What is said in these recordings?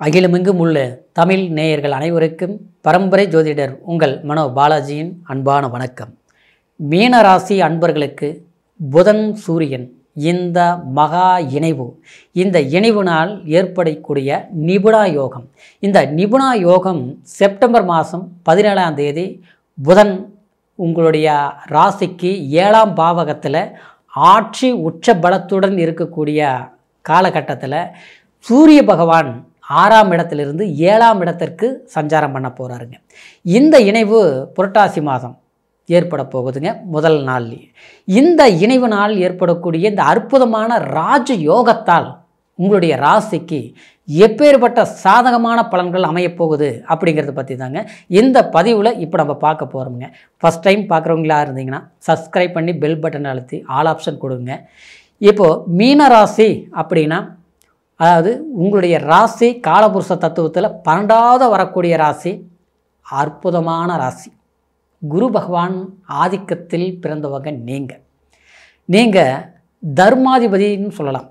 அகிலமெங்கும் உள்ள தமிழ் நேயர்கள் அனைவருக்கும் பரம்பரை ஜோதிடர் உங்கள் மனோ பாலாஜியின் அன்பான வணக்கம். மீனராசி அன்பர்களுக்கு புதன் சூரியன் இந்த மகா இணைவு, இந்த இணைவினால் ஏற்படக்கூடிய நிபுணா யோகம். இந்த நிபுணா யோகம் செப்டம்பர் மாதம் 17ஆம் தேதி புதன் உங்களுடைய ராசிக்கு 7ஆம் பாவகத்தில் ஆட்சி உச்ச பலத்துடன் இருக்கக்கூடிய காலகட்டத்தில் சூரிய பகவான் 6ஆம் இடத்திலிருந்து 7ஆம் இடத்திற்கு சஞ்சாரம் பண்ண போகிறாருங்க. இந்த இணைவு புரட்டாசி மாதம் ஏற்பட போகுதுங்க. முதல் நாள்லேயே இந்த இணைவினால் ஏற்படக்கூடிய இந்த அற்புதமான ராஜ யோகத்தால் உங்களுடைய ராசிக்கு எப்பேற்பட்ட சாதகமான பலன்கள் அமையப்போகுது அப்படிங்கிறத பற்றி தாங்க இந்த பதிவில் இப்போ நம்ம பார்க்க போகிறோமுங்க. ஃபஸ்ட் டைம் பார்க்குறவங்களா இருந்தீங்கன்னா சப்ஸ்கிரைப் பண்ணி பெல் பட்டன் அழுத்தி ஆல் ஆப்ஷன் கொடுங்க. இப்போது மீனராசி அப்படின்னா அதாவது உங்களுடைய ராசி காலபுருஷ தத்துவத்தில் 12வது வரக்கூடிய ராசி அற்புதமான ராசி. குரு பகவான் ஆதிக்கத்தில் பிறந்தவங்க நீங்கள் தர்மாதிபதினு சொல்லலாம்.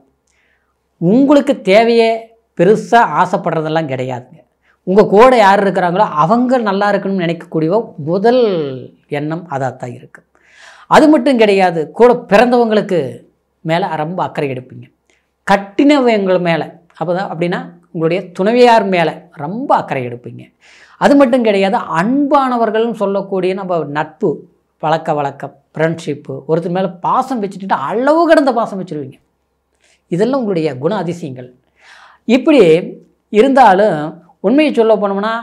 உங்களுக்கு தேவையே பெருசாக ஆசைப்படுறதெல்லாம் கிடையாதுங்க. உங்கள் கூட யார் இருக்கிறாங்களோ அவங்க நல்லா இருக்கணும்னு நினைக்கக்கூடிய முதல் எண்ணம் அதாத்தான் இருக்குது. அது மட்டும் கிடையாது, கூட பிறந்தவங்களுக்கு மேலே ரொம்ப அக்கறை எடுப்பீங்க. கட்டினவங்கள் மேலே அப்படின்னா உங்களுடைய துணைவியார் மேலே ரொம்ப அக்கறை எடுப்பீங்க. அது மட்டும் கிடையாது, அன்பானவர்கள்னு சொல்லக்கூடிய நம்ம நட்பு பழக்க வழக்கம் ஃப்ரெண்ட்ஷிப்பு ஒருத்தர் மேலே பாசம் வச்சுட்டு அளவு கடந்த பாசம் வச்சுருவீங்க. இதெல்லாம் உங்களுடைய குண அதிசயங்கள். இப்படி இருந்தாலும் உண்மையை சொல்ல போனோம்னா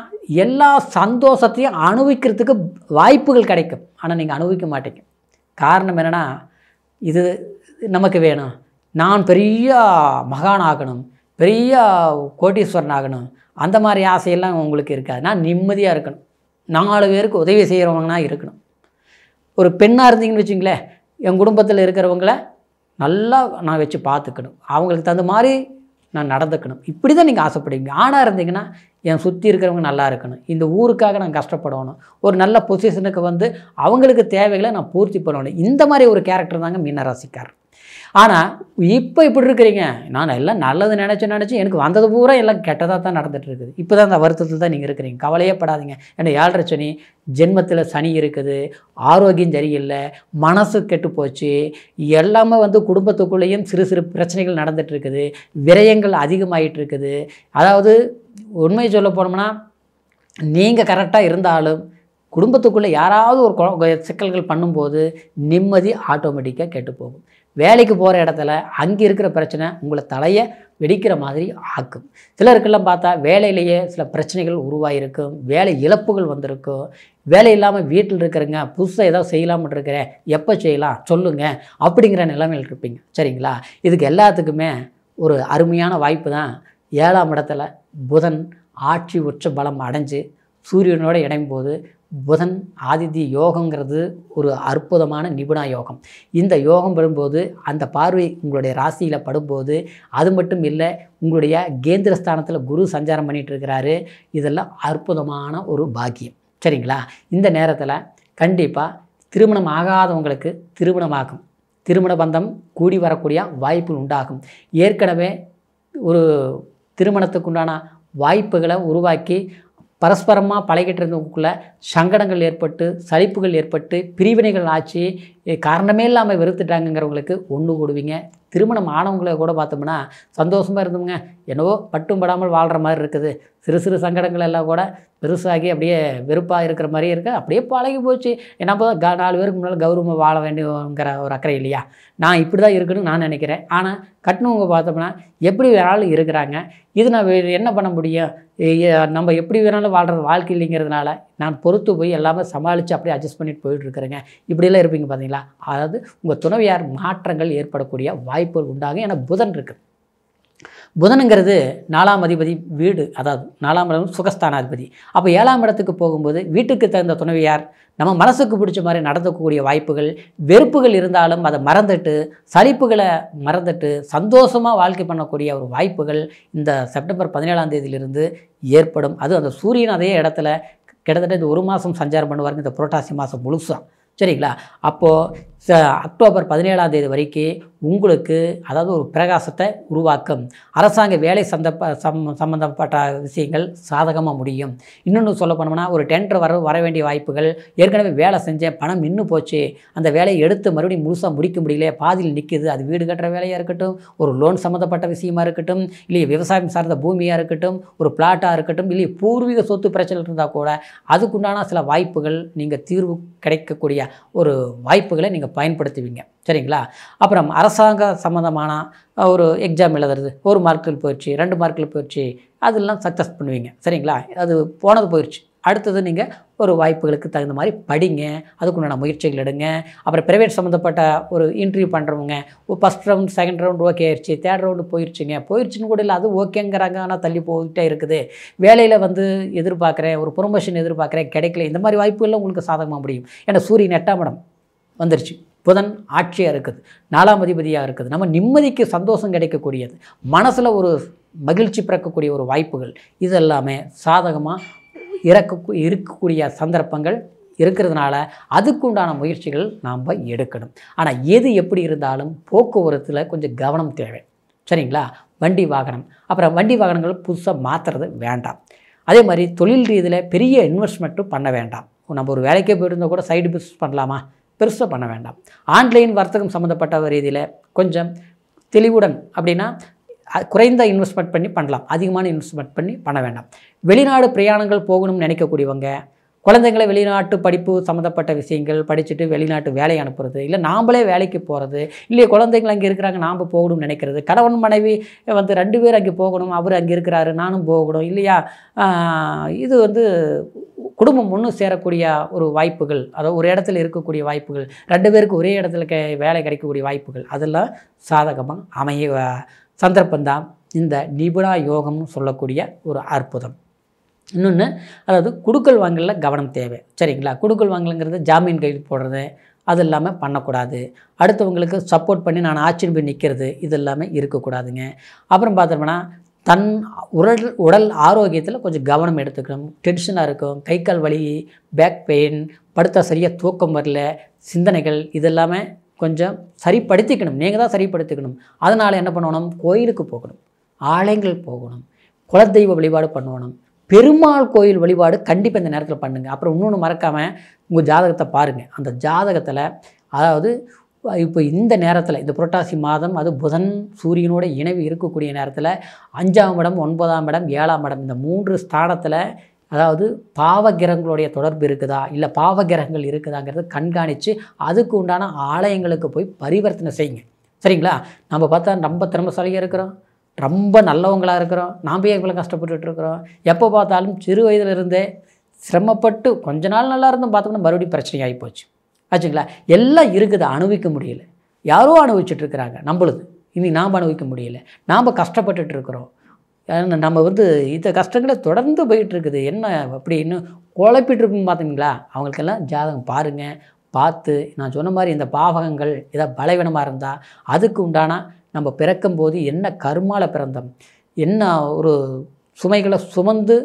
எல்லா சந்தோஷத்தையும் அனுபவிக்கிறதுக்கு வாய்ப்புகள் கிடைக்கும். ஆனால் நீங்கள் அனுபவிக்க மாட்டீங்க. காரணம் என்னென்னா, இது நமக்கு வேணும், நான் பெரிய மகான் ஆகணும், பெரிய கோட்டீஸ்வரன் ஆகணும், அந்த மாதிரி ஆசையெல்லாம் உங்களுக்கு இருக்காது. நான் நிம்மதியாக இருக்கணும், 4 பேருக்கு உதவி செய்கிறவங்கன்னா இருக்கணும். ஒரு பெண்ணாக இருந்தீங்கன்னு வச்சுங்களேன், என் குடும்பத்தில் இருக்கிறவங்கள நல்லா நான் வச்சு பார்த்துக்கணும், அவங்களுக்கு தகுந்த மாதிரி நான் நடந்துக்கணும், இப்படி தான் நீங்கள் ஆசைப்படுவீங்க. ஆணாக இருந்தீங்கன்னா என் சுற்றி இருக்கிறவங்க நல்லா இருக்கணும், இந்த ஊருக்காக நான் கஷ்டப்படணும், ஒரு நல்ல பொசிஷனுக்கு வந்து அவங்களுக்கு தேவைகளை நான் பூர்த்தி பண்ணணும். இந்த மாதிரி ஒரு கேரக்டர் தாங்க மீனராசிக்காரர். ஆனால் இப்போ இப்படி இருக்கிறீங்க, நான் எல்லாம் நல்லது நினச்சி எனக்கு வந்தது பூரா எல்லாம் கெட்டதாக தான் நடந்துகிட்டு இருக்குது. இப்போ தான் அந்த வருத்தத்தில் தான் நீங்கள் இருக்கிறீங்க. கவலையே படாதீங்க. ஏன்னா 7.5 சனி, ஜென்மத்தில் சனி இருக்குது, ஆரோக்கியம் சரியில்லை, மனசு கெட்டு போச்சு, எல்லாமே வந்து குடும்பத்துக்குள்ளேயும் சிறு சிறு பிரச்சனைகள் நடந்துகிட்டு இருக்குது, விரயங்கள் அதிகமாகிட்டு இருக்குது. அதாவது உண்மையை சொல்ல போனோம்னா நீங்கள் கரெக்டாக இருந்தாலும் குடும்பத்துக்குள்ளே யாராவது ஒரு சிக்கல்கள் பண்ணும்போது நிம்மதி ஆட்டோமேட்டிக்காக கெட்டு போகும். வேலைக்கு போகிற இடத்துல அங்கே இருக்கிற பிரச்சனை உங்களை தலையை வெடிக்கிற மாதிரி ஆக்கும். சிலருக்கெல்லாம் பார்த்தா வேலையிலேயே சில பிரச்சனைகள் உருவாகிருக்கும், வேலை இழப்புகள் வந்திருக்கும். வேலை இல்லாமல் வீட்டில் இருக்கிறங்க, புதுசாக ஏதாவது செய்யலாம்னு இருக்கிறேன், எப்போ செய்யலாம் சொல்லுங்கள் அப்படிங்கிற நிலைமையில் இருப்பீங்க. சரிங்களா? இதுக்கு எல்லாத்துக்குமே ஒரு அருமையான வாய்ப்பு தான் 7ஆம் இடத்துல புதன் ஆட்சி உச்ச பலம் அடைஞ்சு சூரியனோடு இணையும் போது புதன் ஆதித்ய யோகங்கிறது ஒரு அற்புதமான நிபுணா யோகம். இந்த யோகம் வரும்போது அந்த பார்வை உங்களுடைய ராசியில் படும்போது அது மட்டும் இல்லை, உங்களுடைய கேந்திரஸ்தானத்தில் குரு சஞ்சாரம் பண்ணிகிட்டு இருக்கிறாரு. இதெல்லாம் அற்புதமான ஒரு பாக்கியம். சரிங்களா? இந்த நேரத்தில் கண்டிப்பாக திருமணம் ஆகாதவங்களுக்கு திருமணமாகும், திருமண பந்தம் கூடி வரக்கூடிய வாய்ப்பு உண்டாகும். ஏற்கனவே ஒரு திருமணத்துக்குண்டான வாய்ப்புகளை உருவாக்கி பரஸ்பரமாக பழகிட்டு இருந்தவங்களுக்குள்ள சங்கடங்கள் ஏற்பட்டு சலிப்புகள் ஏற்பட்டு பிரிவினைகள் ஆச்சு, காரணமே இல்லாமல் வெறுத்துட்டாங்கிறவங்களுக்கு ஒன்று கூடுவீங்க. திருமணம் ஆனவங்களை கூட பார்த்தோம்னா சந்தோஷமாக இருந்தவங்க என்னவோ பட்டும் படாமல் வாழ்கிற மாதிரி இருக்குது, சிறு சிறு சங்கடங்கள் எல்லாம் கூட பெருசாகி அப்படியே வெறுப்பாக இருக்கிற மாதிரியே இருக்குது. அப்படியே பழகி போச்சு. ஏன்னா அப்போ 4 பேருக்கு முன்னால் கௌரவமாக வாழ வேண்டியங்கிற ஒரு அக்கறை இல்லையா? நான் இப்படி தான் இருக்கணும்னு நான் நினைக்கிறேன். ஆனால் கட்டினவங்க பார்த்தோம்னா எப்படி வேணாலும் இருக்கிறாங்க. இது நான் என்ன பண்ண முடியும், நம்ம எப்படி வேணாலும் வாழ்கிறது வாழ்க்கை இல்லைங்கிறதுனால நான் பொறுத்து போய் எல்லாமே சமாளித்து அப்படியே அட்ஜஸ்ட் பண்ணிட்டு போயிட்டுருக்குறேங்க. இப்படியெல்லாம் இருப்பீங்க பார்த்தீங்களா? அதாவது உங்கள் துணைவியார் மாற்றங்கள் ஏற்படக்கூடிய வாய்ப்புகள் உண்டாகும். ஏன்னா புதன் இருக்குது. புதனுங்கிறது 4ஆம் அதிபதி வீடு, அதாவது 4ஆம் இடம் சுகஸ்தானாதிபதி. அப்போ 7ஆம் இடத்துக்கு போகும்போது வீட்டுக்கு தகுந்த துணைவியார் நம்ம மனசுக்கு பிடிச்ச மாதிரி நடத்தக்கூடிய வாய்ப்புகள், வெறுப்புகள் இருந்தாலும் அதை மறந்துட்டு சலிப்புகளை மறந்துட்டு சந்தோஷமாக வாழ்க்கை பண்ணக்கூடிய ஒரு வாய்ப்புகள் இந்த செப்டம்பர் 17ஆம் தேதியிலிருந்து ஏற்படும். அது அந்த சூரியன் அதே இடத்துல கிட்டத்தட்ட இந்த 1 மாதம் சஞ்சாரம் பண்ணுவாருங்க, இந்த புரட்டாசி மாதம் முழுசாக. சரிங்களா? அப்போது அக்டோபர் 17ஆம் தேதி வரைக்கும் உங்களுக்கு அதாவது ஒரு பிரகாசத்தை உருவாக்கும். அரசாங்க வேலை சம்பந்தப்பட்ட விஷயங்கள் சாதகமாக முடியும். இன்னொன்று சொல்ல போனோம்னா ஒரு டெண்டர் வர வேண்டிய வாய்ப்புகள், ஏற்கனவே வேலை செஞ்சேன் பணம் நின்று போச்சு, அந்த வேலையை எடுத்து மறுபடியும் முழுசாக முடிக்க முடியல, பாதியில் நிற்கிது, அது வீடு கட்டுற வேலையாக இருக்கட்டும், ஒரு லோன் சம்மந்தப்பட்ட விஷயமா இருக்கட்டும், இல்லை விவசாயம் சார்ந்த பூமியாக இருக்கட்டும், ஒரு பிளாட்டாக இருக்கட்டும், இல்லை பூர்வீக சொத்து பிரச்சனை இருந்தால் கூட அதுக்குண்டான சில வாய்ப்புகள் நீங்கள் தீர்வு கிடைக்கக்கூடிய ஒரு வாய்ப்புகளை நீங்கள் பயன்படுத்துவீங்க. சரிங்களா? அப்புறம் அரசாங்க சம்மந்தமான ஒரு எக்ஸாம் எழுதுறது, 1 மார்க்கில் போயிடுச்சு, 2 மார்க்கில் போயிடுச்சு, அதெல்லாம் சக்ஸஸ் பண்ணுவீங்க. சரிங்களா? அது போனது போயிடுச்சு. அடுத்தது நீங்கள் ஒரு வாய்ப்புகளுக்கு தகுந்த மாதிரி படிங்க, அதுக்குண்டான முயற்சிகள் எடுங்க. அப்புறம் ப்ரைவேட் சம்மந்தப்பட்ட ஒரு இன்டர்வியூ பண்ணுறவங்க, first round second round okay ஆயிடுச்சு, தேர்ட் ரவுண்டு போயிடுச்சுன்னு கூட இல்லை, அது ஓகேங்கிறாங்க, ஆனால் தள்ளி போயிட்டே இருக்குது. வேலையில் எதிர்பார்க்குறேன், ஒரு ப்ரொமோஷன் எதிர்பார்க்குறேன், கிடைக்கல, இந்த மாதிரி வாய்ப்புகளில் உங்களுக்கு சாதகமாக முடியும். ஏன்னா சூரியன் 8ஆம் இடம் வந்துருச்சு, புதன் ஆட்சியாக இருக்குது, 4ஆம் அதிபதியாக இருக்குது, நம்ம நிம்மதிக்கு சந்தோஷம் கிடைக்கக்கூடியது, மனசில் ஒரு மகிழ்ச்சி பிறக்கக்கூடிய ஒரு வாய்ப்புகள், இதெல்லாமே சாதகமாக இருக்கக்கூடிய சந்தர்ப்பங்கள் இருக்கிறதுனால அதுக்குண்டான முயற்சிகள் நாம் எடுக்கணும். ஆனால் எது எப்படி இருந்தாலும் போக்குவரத்தில் கொஞ்சம் கவனம் தேவை. சரிங்களா? வண்டி வாகனம், அப்புறம் வண்டி வாகனங்கள் புதுசாக மாற்றுறது வேண்டாம். அதே மாதிரி தொழில் ரீதியில் பெரிய இன்வெஸ்ட்மெண்ட்டும் பண்ண வேண்டாம். நம்ம ஒரு வேலைக்கே போயிருந்தால் கூட சைடு பிஸ்னஸ் பண்ணலாமா, பெருசாக பண்ண வேண்டாம். ஆன்லைன் வர்த்தகம் சம்மந்தப்பட்ட ரீதியில் கொஞ்சம் தெளிவுடன், அப்படின்னா குறைந்த இன்வெஸ்ட்மெண்ட் பண்ணி பண்ணலாம், அதிகமான இன்வெஸ்ட்மெண்ட் பண்ணி பண்ண வேண்டாம். வெளிநாடு பிரயாணங்கள் போகணும்னு நினைக்கக்கூடியவங்க, குழந்தைங்களை வெளிநாட்டு படிப்பு சம்மந்தப்பட்ட விஷயங்கள் படிச்சுட்டு வெளிநாட்டு வேலை அனுப்புறது, இல்லை நாம்ளே வேலைக்கு போகிறது, இல்லை குழந்தைங்கள் அங்கே இருக்கிறாங்க நாம் போகணும்னு நினைக்கிறது, கணவன் மனைவி 2 பேர் அங்கே போகணும், அவர் அங்கே இருக்கிறாரு நானும் போகணும் இல்லையா, இது குடும்பம் ஒன்று சேரக்கூடிய ஒரு வாய்ப்புகள், அதாவது ஒரு இடத்துல இருக்கக்கூடிய வாய்ப்புகள், 2 பேருக்கு ஒரே இடத்துல வேலை கிடைக்கக்கூடிய வாய்ப்புகள், அதெல்லாம் சாதகமாக அமைய சந்தர்ப்பந்தான் இந்த நிபுணா யோகம்னு சொல்லக்கூடிய ஒரு அற்புதம். இன்னொன்று, அதாவது குடுக்கல் வாங்கலில் கவனம் தேவை. சரிங்களா? குடுக்கல் வாங்கலுங்கிறது ஜாமீன் கைது போடுறது, அது இல்லாமல் பண்ணக்கூடாது. அடுத்தவங்களுக்கு சப்போர்ட் பண்ணி நான் ஆட்சின்னு போய் நிற்கிறது, இது எல்லாமே இருக்கக்கூடாதுங்க. அப்புறம் பார்த்தோம்னா தன் உடல் ஆரோக்கியத்தில் கொஞ்சம் கவனம் எடுத்துக்கணும். டென்ஷனாக இருக்கும், கை கால் வலி, பேக் பெயின், படுத்தா சரியாக தூக்கம் வரல, சிந்தனைகள், இதெல்லாமே கொஞ்சம் சரிப்படுத்திக்கணும். நீங்கள் தான் சரிப்படுத்திக்கணும். அதனால் என்ன பண்ணணும், கோயிலுக்கு போகணும், ஆலயங்கள் போகணும், குலதெய்வ வழிபாடு பண்ணணும், பெருமாள் கோயில் வழிபாடு கண்டிப்பாக இந்த நேரத்தில் பண்ணுங்கள். அப்புறம் இன்னொன்று மறக்காமல் உங்கள் ஜாதகத்தை பாருங்கள். அந்த ஜாதகத்தில் அதாவது இப்போ இந்த நேரத்தில் இந்த புரட்டாசி மாதம் அது புதன் சூரியனோட இணைவு இருக்கக்கூடிய நேரத்தில் 5ஆம் இடம், 9ஆம் இடம், 7ஆம் இடம், இந்த 3 ஸ்தானத்தில் அதாவது பாவகிரகங்களுடைய தொடர்பு இருக்குதா, இல்லை பாவகிரகங்கள் இருக்குதாங்கிறத கண்காணித்து அதுக்கு உண்டான ஆலயங்களுக்கு போய் பரிவர்த்தனை செய்யுங்க. சரிங்களா? நம்ம பார்த்தா ரொம்ப திறமைசாலியாக இருக்கிறோம், ரொம்ப நல்லவங்களாக இருக்கிறோம், நாம் ஏன் இவ்வளோ கஷ்டப்பட்டுட்டு இருக்கிறோம், எப்போ பார்த்தாலும் சிறு வயதிலிருந்தே சிரமப்பட்டு கொஞ்ச நாள் நல்லா இருந்தும் பார்த்தோம்னா மறுபடியும் பிரச்சனை ஆகி போச்சு. ஆச்சுங்களா? எல்லாம் இருக்குது, அனுபவிக்க முடியல, யாரோ அனுபவிச்சுட்ருக்கிறாங்க, நம்மளுது இனி நாம் அனுபவிக்க முடியல, நாம் கஷ்டப்பட்டுட்டு இருக்கிறோம். நம்ம இந்த கஷ்டங்களை தொடர்ந்து போயிட்டுருக்குது, என்ன அப்படின்னு குழப்பிட்டுருக்குன்னு பார்த்தீங்களா? அவங்களுக்கெல்லாம் ஜாதகம் பாருங்கள். பார்த்து நான் சொன்ன மாதிரி இந்த பாவகங்கள் ஏதாவது பலவீனமாக இருந்தால் அதுக்கு உண்டான நம்ம பிறக்கும்போது என்ன கர்மாவில் பிறந்தோம், என்ன ஒரு சுமைகளை சுமந்து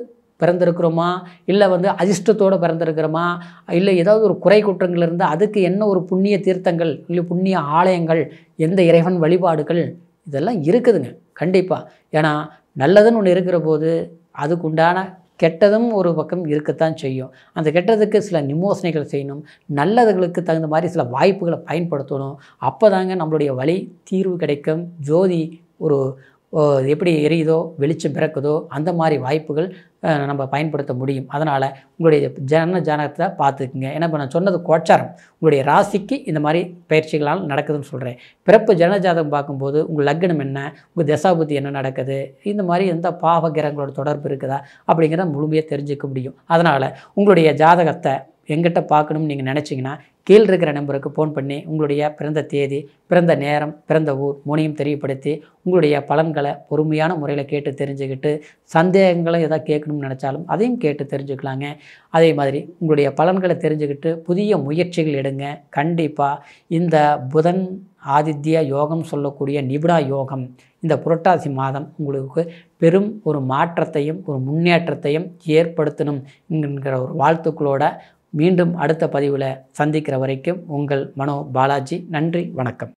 பிறந்திருக்கிறோமா, இல்லை அதிர்ஷ்டத்தோடு பிறந்திருக்கிறோமா, இல்லை ஏதாவது ஒரு குறை குற்றங்கள் இருந்தால் அதுக்கு என்ன ஒரு புண்ணிய தீர்த்தங்கள், இல்லை புண்ணிய ஆலயங்கள், எந்த இறைவன் வழிபாடுகள், இதெல்லாம் இருக்குதுங்க கண்டிப்பாக. ஏன்னா நல்லதுன்னு ஒன்று இருக்கிற போது அதுக்குண்டான கெட்டதும் ஒரு பக்கம் இருக்கத்தான் செய்யும். அந்த கெட்டதுக்கு சில நிமோசனைகள் செய்யணும், நல்லதுகளுக்கு தகுந்த மாதிரி சில வாய்ப்புகளை பயன்படுத்தணும். அப்போ தாங்க நம்மளுடைய வழி தீர்வு கிடைக்கும். ஜோதி ஒரு எப்படி எரியுதோ வெளிச்சம் பிறக்குதோ அந்த மாதிரி வாய்ப்புகள் நம்ம பயன்படுத்த முடியும். அதனால் உங்களுடைய ஜாதகத்தை பார்த்துக்குங்க. ஏன்னா இப்போ நான் சொன்னது கோச்சாரம், உங்களுடைய ராசிக்கு இந்த மாதிரி பயிற்சிகளால் நடக்குதுன்னு சொல்கிறேன். பிறப்பு ஜனஜாதகம் பார்க்கும்போது உங்கள் லக்னம் என்ன, உங்கள் தசாபுத்தி என்ன நடக்குது, இந்த மாதிரி எந்த பாவ கிரகங்களோட தொடர்பு இருக்குதா அப்படிங்கிறத முழுமையாக தெரிஞ்சுக்க முடியும். அதனால் உங்களுடைய ஜாதகத்தை எங்கிட்ட பார்க்கணும்னு நீங்கள் நினச்சிங்கன்னா கீழ் இருக்கிற நம்பருக்கு ஃபோன் பண்ணி உங்களுடைய பிறந்த தேதி, பிறந்த நேரம், பிறந்த ஊர் 3ஐயும் தெரியப்படுத்தி உங்களுடைய பலன்களை பொறுமையான முறையில் கேட்டு தெரிஞ்சுக்கிட்டு சந்தேகங்களை எதாவது கேட்கணும்னு நினச்சாலும் அதையும் கேட்டு தெரிஞ்சுக்கலாங்க. அதே மாதிரி உங்களுடைய பலன்களை தெரிஞ்சுக்கிட்டு புதிய முயற்சிகள் எடுங்க. கண்டிப்பாக இந்த புதன் ஆதித்ய யோகம் சொல்லக்கூடிய நிபுணா யோகம் இந்த புரட்டாசி மாதம் உங்களுக்கு பெரும் ஒரு மாற்றத்தையும் ஒரு முன்னேற்றத்தையும் ஏற்படுத்தணும் என்கிற ஒரு வாழ்த்துக்களோட மீண்டும் அடுத்த பதிவில் சந்திக்கிற வரைக்கும் உங்கள் மனோ பாலாஜி. நன்றி, வணக்கம்.